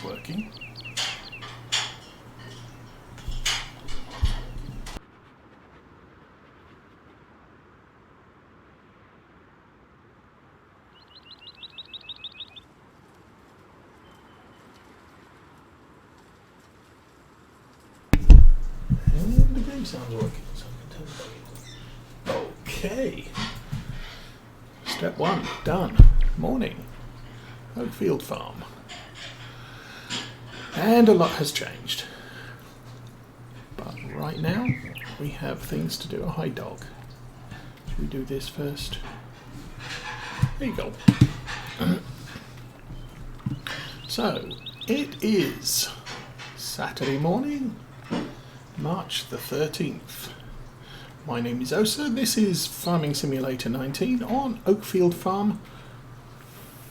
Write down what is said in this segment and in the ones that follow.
working. And the game sounds working, so I can turn it on. Okay. Step 1, done. Morning. Oakfield Farm. And a lot has changed. But right now, we have things to do. Oh, hi dog. Should we do this first? There you go. So, it is Saturday morning, March the 13th. My name is Osa. This is Farming Simulator 19 on Oakfield Farm,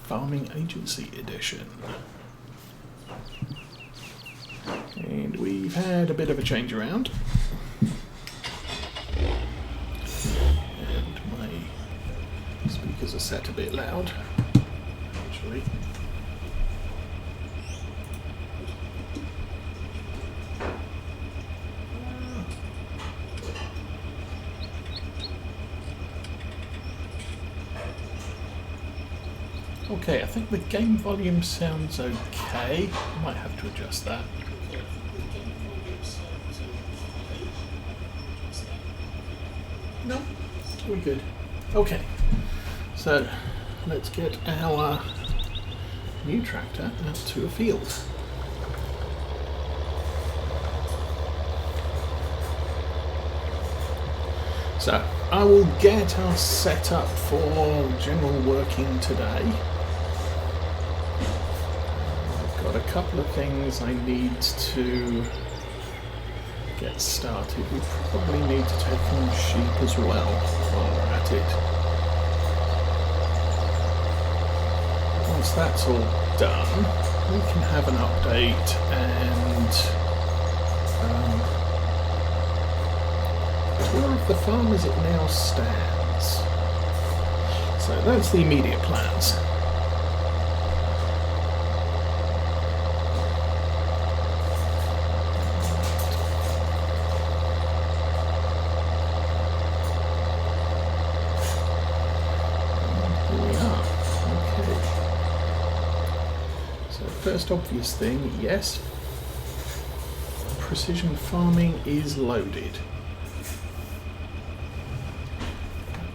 Farming Agency Edition. And we've had a bit of a change around. And my speakers are set a bit loud, actually. Okay, I think the game volume sounds okay. I might have to adjust that. No, we're good. Okay, so let's get our new tractor out to a field. So I will get us set up for general working today. I've got a couple of things I need to get started. We probably need to take on sheep as well while we're at it. Once that's all done, we can have an update and tour of the farm as it now stands. So that's the immediate plans. First obvious thing, yes, precision farming is loaded.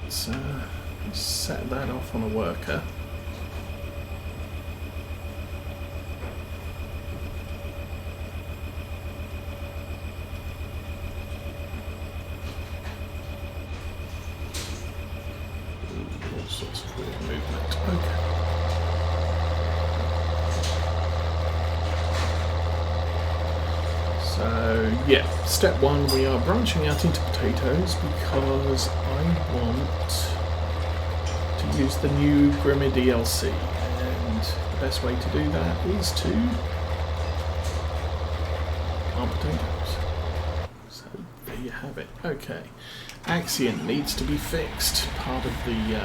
Let's set that off on a worker. All sorts of weird movement. Okay. So yeah, step 1, we are branching out into potatoes because I want to use the new Grimmer DLC, and the best way to do that is to plant potatoes. So there you have it. Okay, Axion needs to be fixed, part of the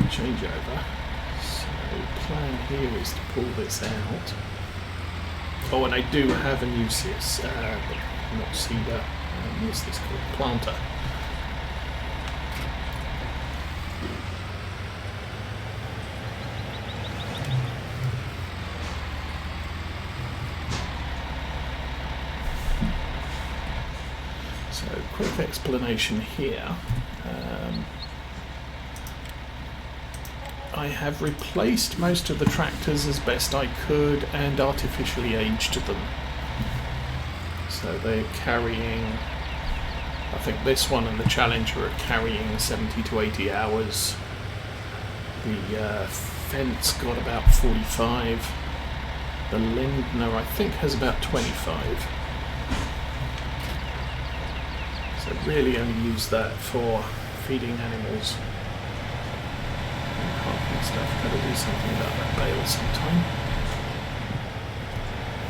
changeover. So the plan here is to pull this out. Oh, and I do have a new not seeder, what's this called? Planter. So, quick explanation here. I have replaced most of the tractors as best I could and artificially aged them. So they're carrying, I think this one and the Challenger are carrying 70 to 80 hours. The Fence got about 45. The Lindner I think has about 25. So really only use that for feeding animals. Stuff. Gotta do something about that bale sometime.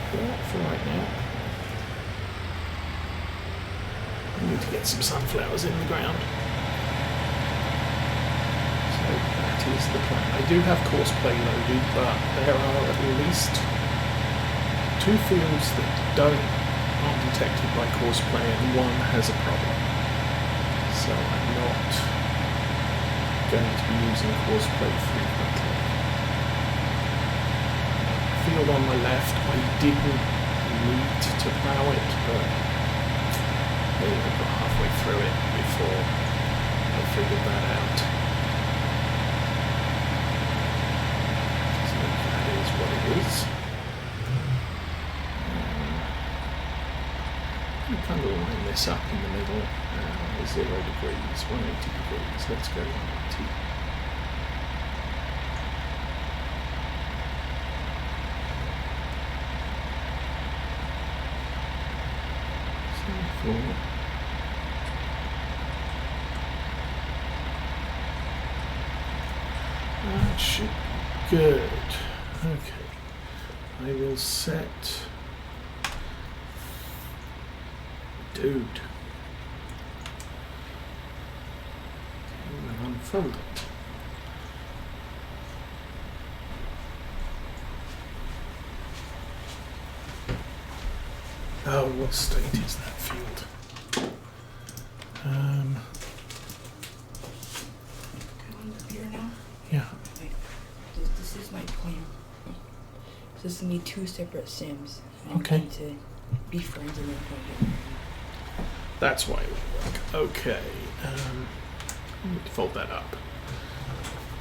But for right now, we need to get some sunflowers in the ground. So that is the plan. I do have course play loaded, but there are at least 2 fields that aren't detected by courseplay, and 1 has a problem. So I'm not going to be using courseplay frequently. Field on my left, I didn't need to plough it, but maybe I got halfway through it before I figured that out. So that is what it is. I'm kind of line this up in the middle. 0 degrees, 180 degrees. Let's go 180. That should be good. Okay. I will set. Dude. And unfold it. Oh, what state is that field? Can I appear now? Yeah. Wait, this is my plan. So this is gonna be 2 separate sims. And Okay. I'm going to be friends and then go get That's why it would work. Okay. I need to fold that up.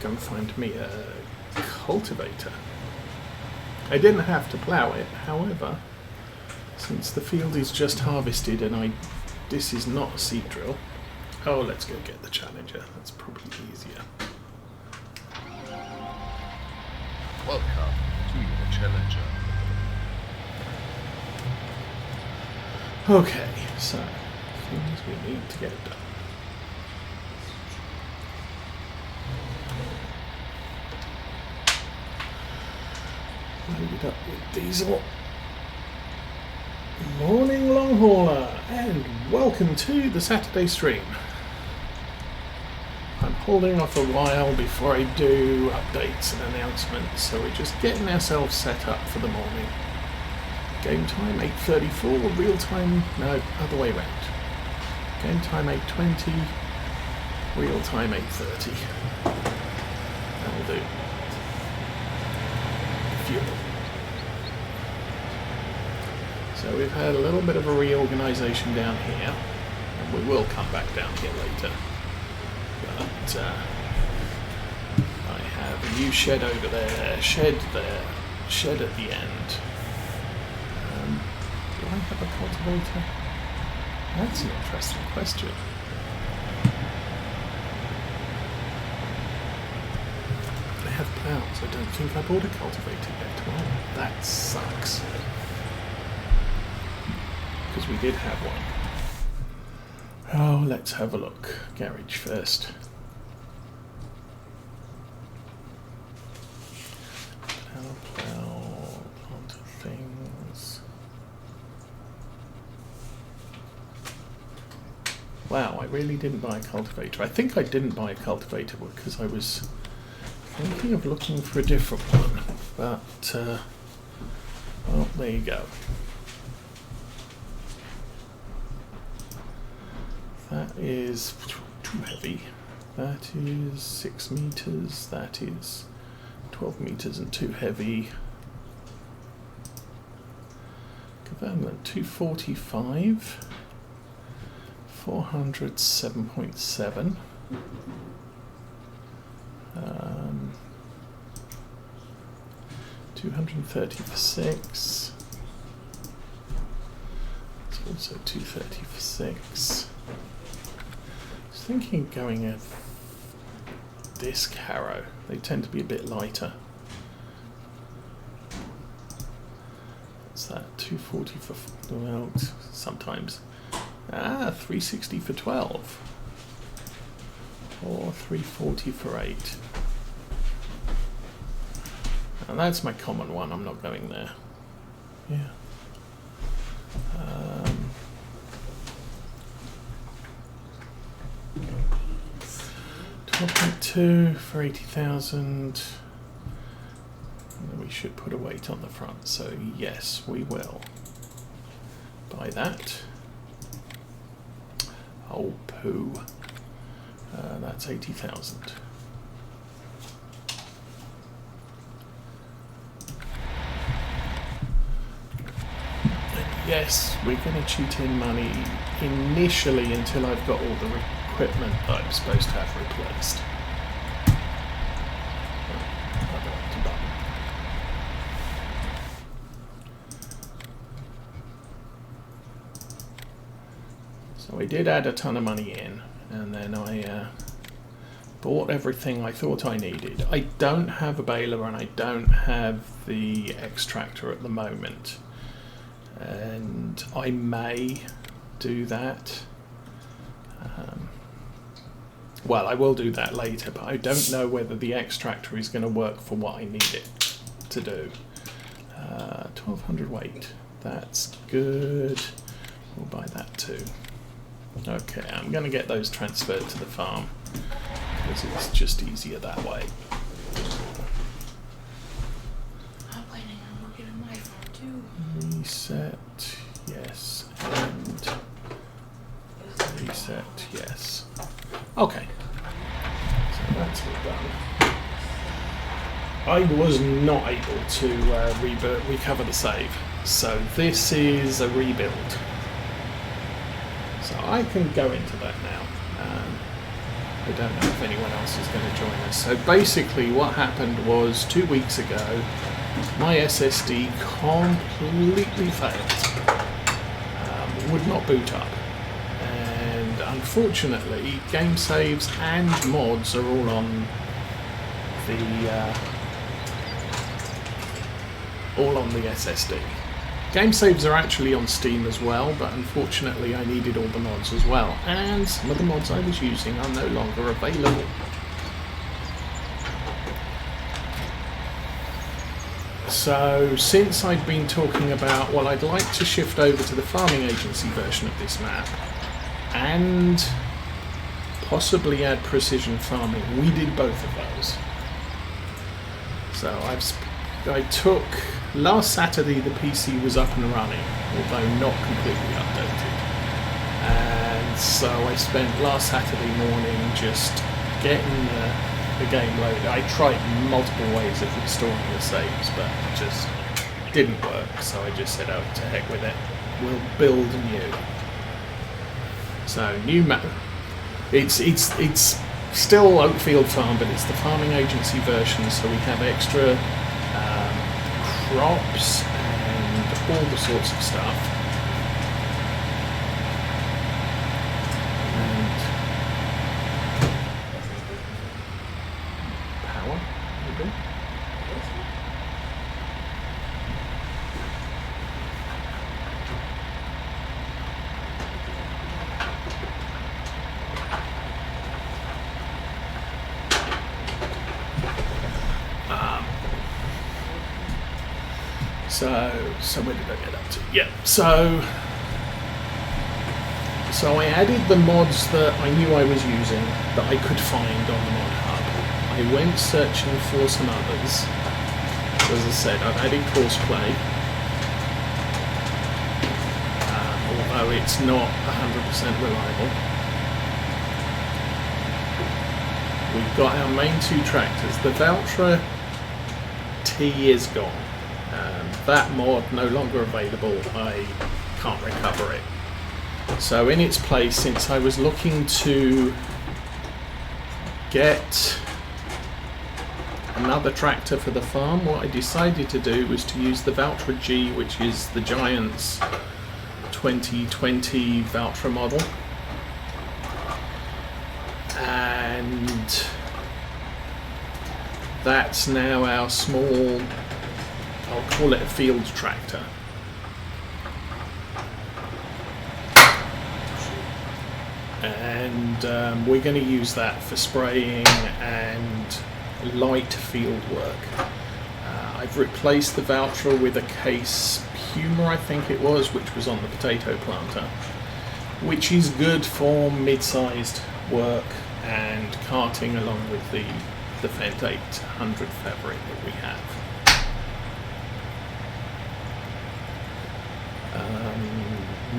Go and find me a cultivator. I didn't have to plough it, however, since the field is just harvested and this is not a seed drill. Oh, let's go get the Challenger. That's probably easier. Welcome to your Challenger. Okay, so things we need to get done. Loaded up with diesel. Morning long hauler, and welcome to the Saturday stream. I'm holding off a while before I do updates and announcements, so we're just getting ourselves set up for the morning. Game time 8:34, real time, no, other way round. Game time 8:20, real time 8:30. That'll do. Fuel. So we've had a little bit of a reorganisation down here, and we will come back down here later. But I have a new shed over there, shed at the end. Do I have a cultivator? That's an interesting question. I have plows. I don't think I bought a cultivator yet. Well, that sucks. Because we did have one. Oh, let's have a look. Garage first. Plow, planted things. Wow, I really didn't buy a cultivator. I think I didn't buy a cultivator because I was thinking of looking for a different one. But, well, there you go. That is too heavy. That is 6 meters. That is 12 meters and too heavy. Government 245. 400 7.7. 230 for 6. It's also 230 for 6. I was thinking of going at disc harrow. They tend to be a bit lighter. What's that? 240 for, well, sometimes. 360 for 12. Or 340 for 8. And that's my common one. I'm not going there. Yeah. 12.2 for 80,000. Then we we should put a weight on the front. So yes, we will buy that. Oh poo. That's 80,000. Yes, we're going to cheat in money initially until I've got all the equipment that I'm supposed to have replaced. Other empty button. So I did add a ton of money in, and then I bought everything I thought I needed. I don't have a baler and I don't have the extractor at the moment. And I may do that. Well, I will do that later, but I don't know whether the extractor is going to work for what I need it to do. 1200 weight. That's good. We'll buy that too. Okay, I'm going to get those transferred to the farm because it's just easier that way. Reset, yes, and reset, yes. Okay, so that's all done. I was not able to recover the save, so this is a rebuild. So I can go into that now. I don't know if anyone else is going to join us. So basically what happened was 2 weeks ago, my SSD completely failed, would not boot up, and unfortunately game saves and mods are all on the SSD. Game saves are actually on Steam as well, but unfortunately I needed all the mods as well, and some of the mods I was using are no longer available. So, since I've been talking about, well, I'd like to shift over to the farming agency version of this map and possibly add precision farming. We did both of those. So I took, last Saturday the PC was up and running, although not completely updated. And so I spent last Saturday morning just getting the game loaded. I tried multiple ways of restoring the saves, but it just didn't work, so I just said, oh, to heck with it, we'll build new. So, new map. It's still Oakfield Farm, but it's the farming agency version, so we have extra crops and all the sorts of stuff. So where did I get up to? Yeah, so I added the mods that I knew I was using that I could find on the mod hub. I went searching for some others. As I said, I've added courseplay, although it's not 100% reliable. We've got our main two tractors. The Valtra T is gone. That mod no longer available. I can't recover it. So in its place, since I was looking to get another tractor for the farm, what I decided to do was to use the Valtra G, which is the Giants 2020 Valtra model. And that's now our small, I'll call it a field tractor. And we're going to use that for spraying and light field work. I've replaced the Valtra with a Case Puma, I think it was, which was on the potato planter, which is good for mid-sized work and carting along with the Fendt 800 fabric that we have.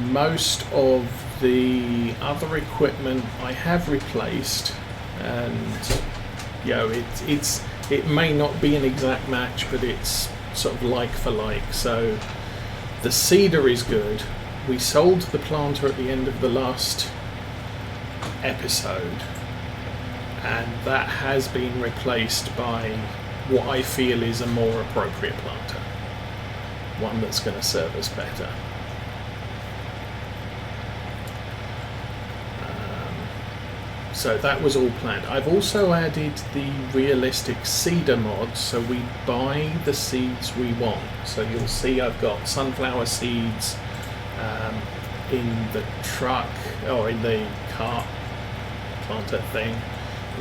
Most of the other equipment I have replaced, and you know, it may not be an exact match, but it's sort of like for like. So the seeder is good. We sold the planter at the end of the last episode, and that has been replaced by what I feel is a more appropriate planter, one that's going to serve us better. So that was all planned. I've also added the realistic seeder mod, so we buy the seeds we want. So you'll see I've got sunflower seeds in the truck, or in the cart planter thing.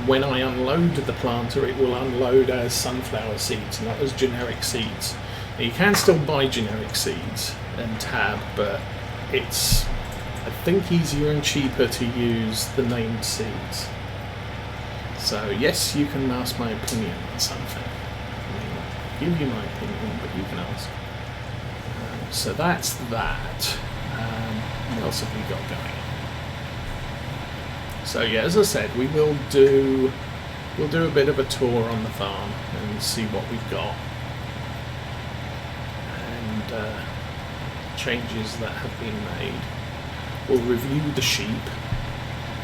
When I unload the planter, it will unload as sunflower seeds, not as generic seeds. Now, you can still buy generic seeds and tab, but it's, I think, easier and cheaper to use the named seeds. So yes, you can ask my opinion on something. I mean, give you my opinion, but you can ask. So that's that. What else have we got going? So yeah, as I said, we'll do a bit of a tour on the farm and see what we've got, and changes that have been made. We'll review the sheep.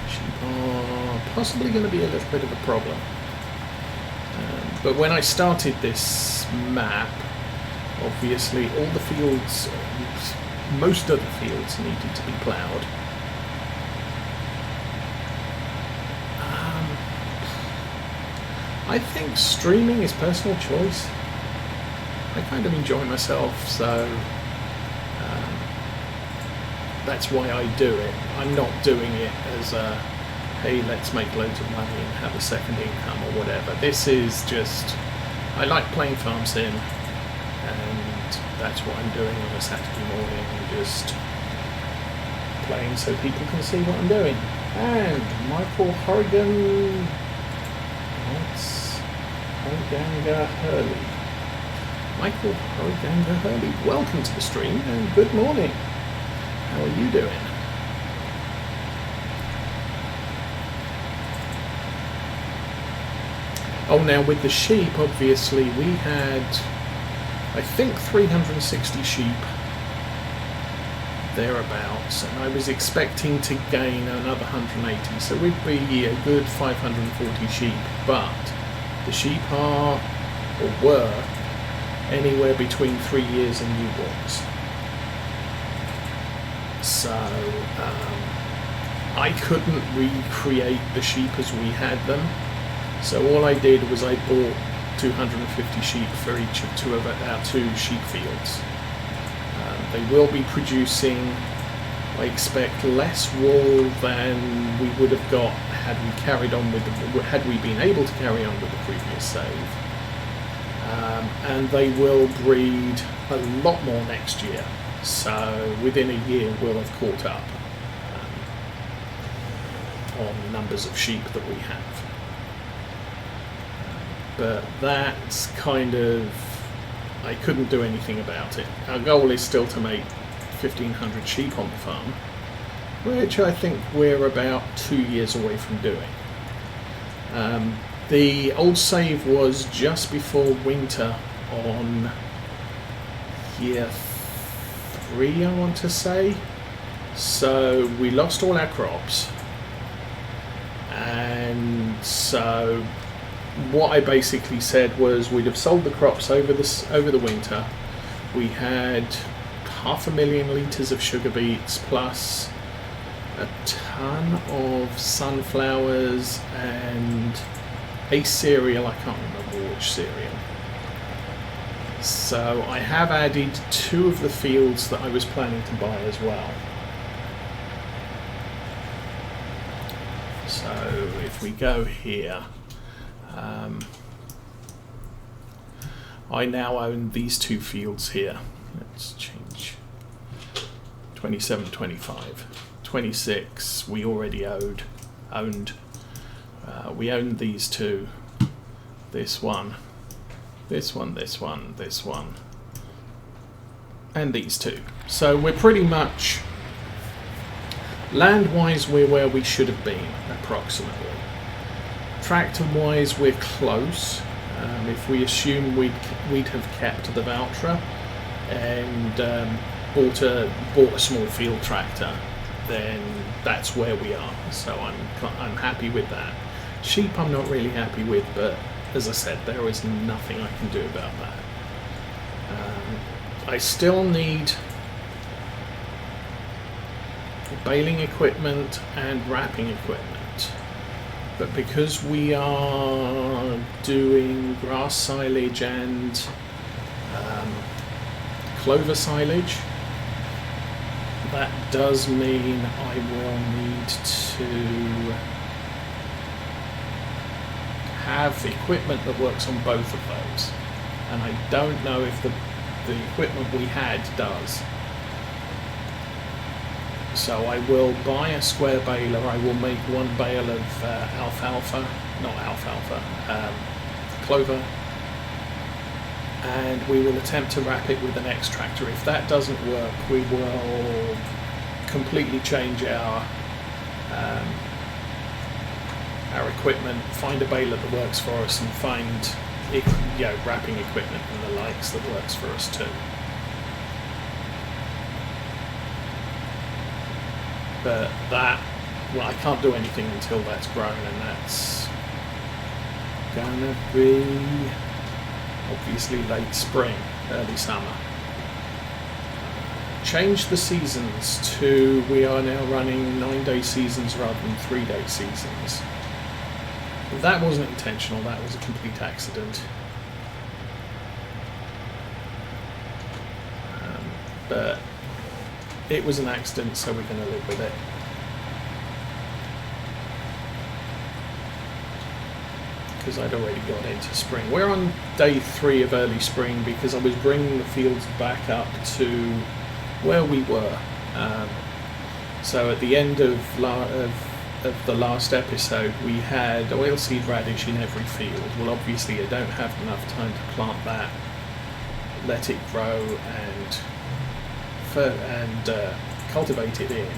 Sheep are possibly going to be a little bit of a problem. But when I started this map, obviously all the fields, most of the fields needed to be ploughed. I think streaming is personal choice. I kind of enjoy myself, so that's why I do it. I'm not doing it as a, hey, let's make loads of money and have a second income or whatever. This is just, I like playing Farm Sim, and that's what I'm doing on a Saturday morning, just playing so people can see what I'm doing. And Michael Horrigan, that's Horriganga Hurley. Michael Horriganga Hurley, welcome to the stream and good morning. How are you doing? Oh, now with the sheep, obviously, we had, I think, 360 sheep thereabouts, and I was expecting to gain another 180, so we'd be a good 540 sheep, but the sheep are, or were, anywhere between 3 years and newborns. So I couldn't recreate the sheep as we had them, so all I did was I bought 250 sheep for each of our two sheep fields. They will be producing, I expect, less wool than we would have got had we carried on with had we been able to carry on with the previous save. And they will breed a lot more next year. So within a year we'll have caught up on the numbers of sheep that we have. But that's kind of, I couldn't do anything about it. Our goal is still to make 1,500 sheep on the farm, which I think we're about 2 years away from doing. The old save was just before winter on year 3, I want to say. So we lost all our crops, and so what I basically said was we'd have sold the crops over the winter. We had 500,000 litres of sugar beets plus a ton of sunflowers and a cereal, I can't remember which cereal. So I have added 2 of the fields that I was planning to buy as well. So if we go here, I now own these 2 fields here. Let's change 27, 25. 26 we already owned. We owned these 2. This one, this one, this one, this one, and these 2. So we're pretty much, land-wise, we're where we should have been, approximately. Tractor-wise, we're close. If we assume we'd have kept the Valtra and bought a small field tractor, then that's where we are. So I'm happy with that. Sheep I'm not really happy with, but as I said, there is nothing I can do about that. I still need baling equipment and wrapping equipment, but because we are doing grass silage and clover silage, that does mean I will need to have equipment that works on both of those, and I don't know if the equipment we had does. So I will buy a square baler. I will make one bale of clover, and we will attempt to wrap it with an X tractor. If that doesn't work, we will completely change our equipment, find a baler that works for us, and find wrapping equipment and the likes that works for us too. But I can't do anything until that's grown, and that's gonna be obviously late spring, early summer. Change the seasons to, we are now running 9-day seasons rather than 3-day seasons. That wasn't intentional, that was a complete accident. But it was an accident, so we're going to live with it. Because I'd already got into spring. We're on day 3 of early spring because I was bringing the fields back up to where we were. So at the end of the last episode, we had oilseed radish in every field. Well, obviously I don't have enough time to plant that, let it grow and cultivate it in.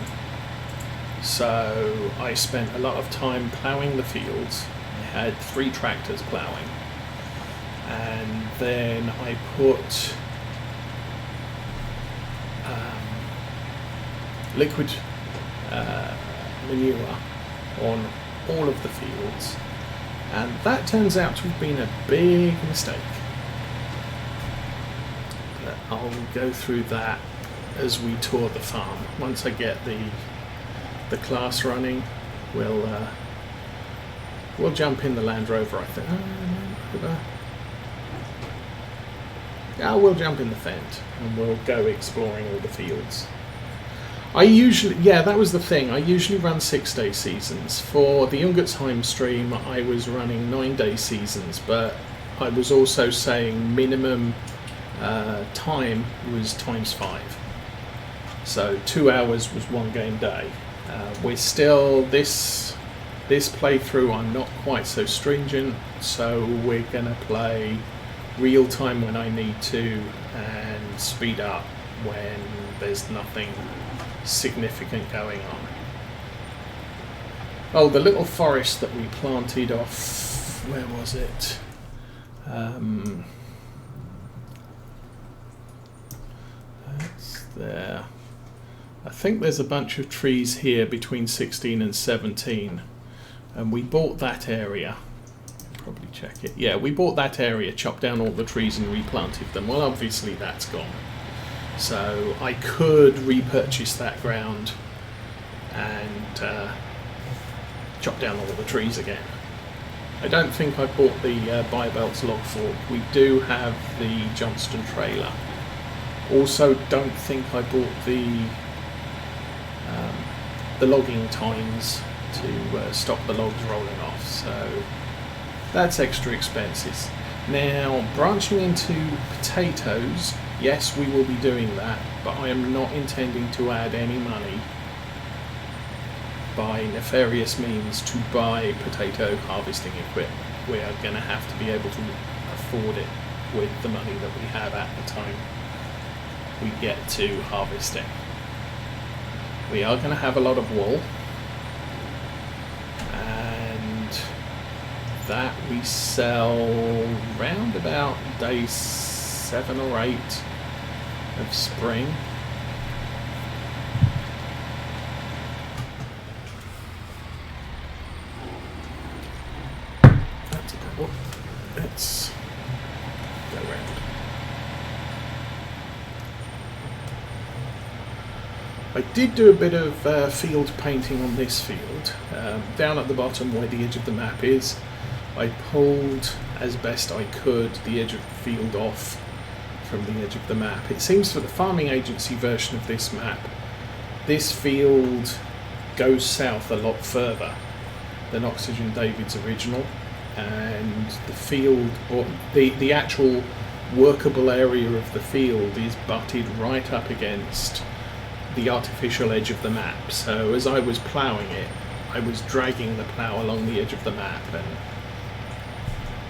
So I spent a lot of time ploughing the fields. I had 3 tractors ploughing, and then I put liquid manure on all of the fields, and that turns out to have been a big mistake. But I'll go through that as we tour the farm. Once I get the class running, we'll jump in the Land Rover, I think. We'll jump in the Fendt and we'll go exploring all the fields. That was the thing. I usually run 6-day seasons. For the Ungertsheim stream, I was running 9-day seasons, but I was also saying minimum time was ×5. So 2 hours was 1 game day. We're still, this playthrough, I'm not quite so stringent, so we're going to play real time when I need to and speed up when there's nothing significant going on. Oh, the little forest that we planted off, where was it? That's there. I think there's a bunch of trees here between 16 and 17, and we bought that area. Probably check it. Yeah, we bought that area, chopped down all the trees and replanted them. Well, obviously that's gone. So I could repurchase that ground and chop down all the trees again. I don't think I bought the Biobelts log fork. We do have the Johnston trailer. Also, don't think I bought the logging tines to stop the logs rolling off. So that's extra expenses. Now, branching into potatoes, yes, we will be doing that, but I am not intending to add any money by nefarious means to buy potato harvesting equipment. We are going to have to be able to afford it with the money that we have at the time. we get to harvesting. We are going to have a lot of wool, and that we sell round about day 7 or 8 of spring. That's a good one. Let's go round. I did do a bit of field painting on this field. Down at the bottom where the edge of the map is, I pulled as best I could the edge of the field off from the edge of the map. It seems for the farming agency version of this map, this field goes south a lot further than Oxygen David's original, and the field, or the actual workable area of the field, is butted right up against the artificial edge of the map. So as I was ploughing it, I was dragging the plough along the edge of the map, and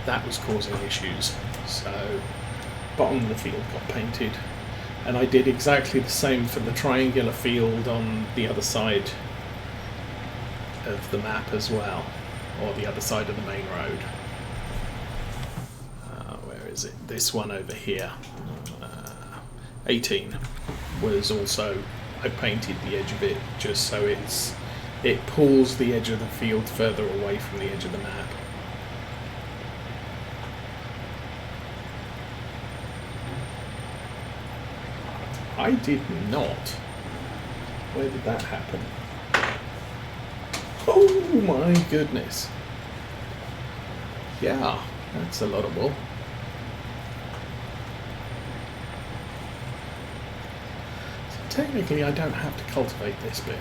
that was causing issues. So bottom of the field got painted, and I did exactly the same for the triangular field on the other side of the map as well, or the other side of the main road. Where is it? This one over here. 18 was also, I painted the edge of it just so it pulls the edge of the field further away from the edge of the map. I did not. Where did that happen? Oh my goodness. Yeah, that's a lot of wool. So technically I don't have to cultivate this bit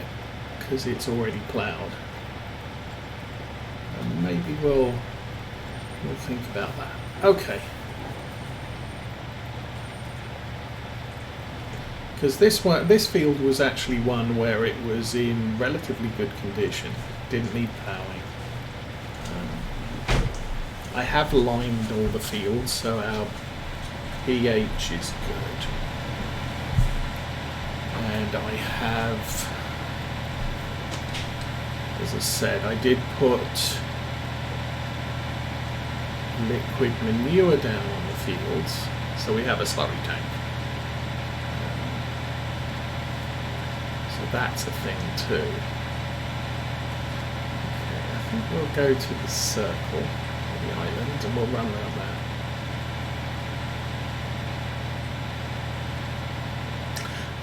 because it's already ploughed. And maybe we'll think about that. Okay. Because this field was actually one where it was in relatively good condition, didn't need ploughing. I have limed all the fields, so our pH is good. And I have, as I said, I did put liquid manure down on the fields, so we have a slurry tank. That's a thing too. Okay, I think we'll go to the circle, or the island, and we'll run around that.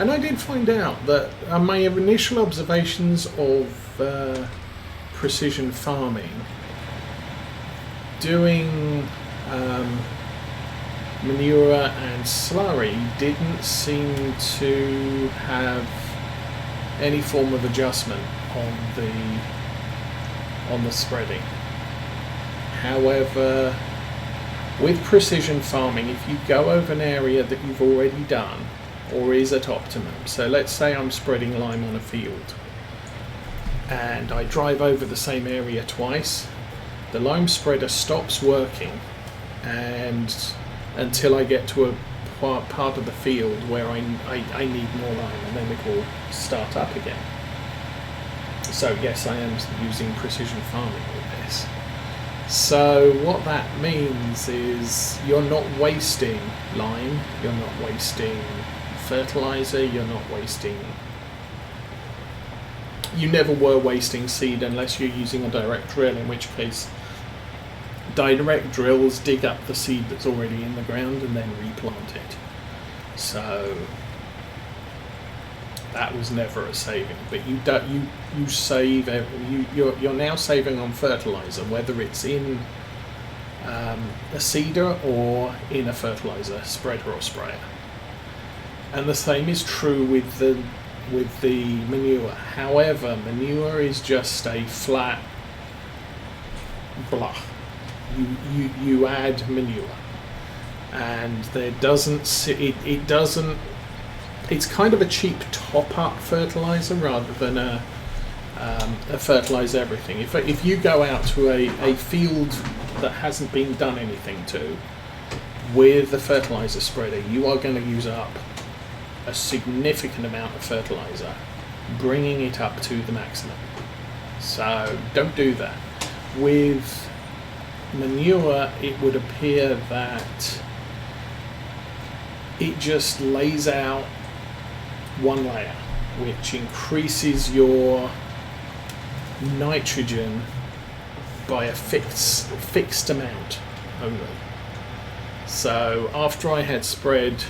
And I did find out that my initial observations of precision farming, doing manure and slurry didn't seem to have any form of adjustment on the spreading. However, with precision farming, if you go over an area that you've already done or is at optimum, so let's say I'm spreading lime on a field and I drive over the same area twice, the lime spreader stops working and until I get to a part of the field where I need more lime, and then it will start up again. So yes, I am using precision farming with this. So what that means is you're not wasting lime, you're not wasting fertilizer, you're not wasting... You never were wasting seed unless you're using a direct drill, in which case direct drills dig up the seed that's already in the ground and then replant it. So that was never a saving, but you save. You're now saving on fertilizer, whether it's in a seeder or in a fertilizer spreader or sprayer. And the same is true with the manure. However, manure is just a flat blah. You add manure, and there doesn't it doesn't. It's kind of a cheap top-up fertilizer rather than a fertilize everything. If you go out to a field that hasn't been done anything to with the fertilizer spreader, you are going to use up a significant amount of fertilizer, bringing it up to the maximum. So don't do that. With manure, it would appear that it just lays out one layer, which increases your nitrogen by a fixed amount only. So after I had spread